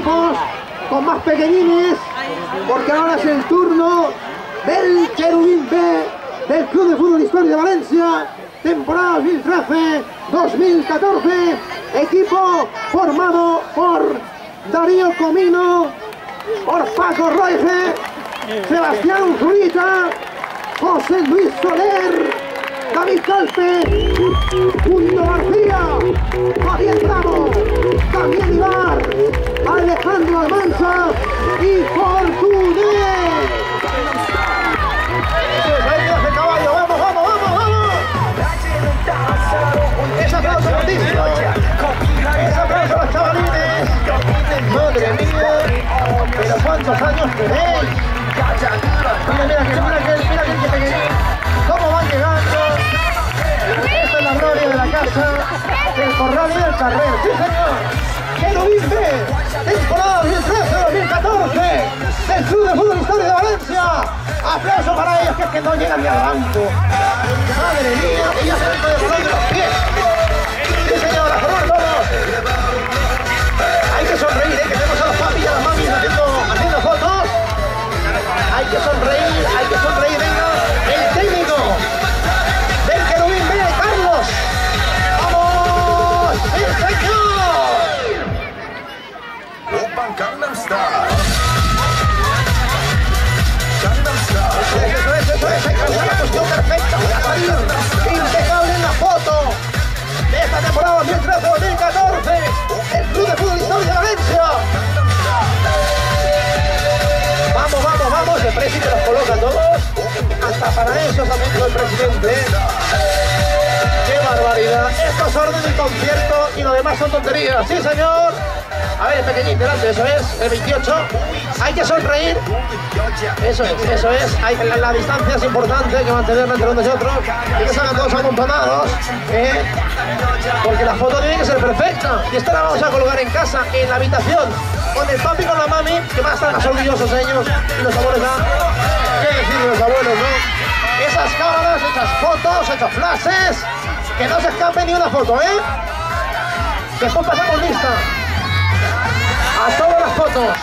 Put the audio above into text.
equipos con más pequeñines, porque ahora es el turno del Querubín B del Club de Fútbol Historia de Valencia, temporada 2013-2014, equipo formado por Darío Comino, por Paco Roige, Sebastián Zurita, José Luis Soler, David Calpe, Mundo García, Javier Bravo, Daniel Ibar, Alejandro Almanza y Fortuné. Ese aplauso grandísimo. Ese aplauso a los chavalines. Madre mía, pero ¿cuántos años tenéis? Mira que pequeño. ¿Cómo van llegando? Esta es la gloria de la casa, del Corral y del Carrer. ¡Sí, señor! Querubín B, temporada 2013-2014, del Club de Fútbol Historia de Valencia. Aplauso para ellos, que es que no llegan ni al banco. Madre mía, y ya se ven con el balón de los pies. Sí, señor, a formar todos. Hay que sonreír, que tenemos a los papis y a las mamis haciendo fotos. Hay que sonreír, venga. El técnico del Querubín B, Carlos. ¡Vamos! ¡Sí, señor! Open Gangnam Style. Gangnam Style. Eso es, hay que hacer la cuestión perfecta. Voy a salir impecable en la foto de esta temporada 2013-2014. El Club de Fútbol Historia de Valencia. Vamos, el presidente los coloca a todos. Hasta para eso también el presidente. ¡Qué barbaridad! Esto es orden del concierto y lo demás son tonterías. ¡Sí, señor! A ver, el pequeñín delante, eso es, el 28. Hay que sonreír. Eso es. La distancia es importante, hay que mantenerla entre unos y otros. Y que salgan todos amontonados. Porque la foto tiene que ser perfecta. Y esta la vamos a colocar en casa, en la habitación, con el papi y con la mami, que van a estar más orgullosos ellos. Y los abuelos, ¿qué decir de los abuelos, no? Esas cámaras, esas fotos, esos flashes, que no se escape ni una foto, Después pasamos lista a todas las fotos.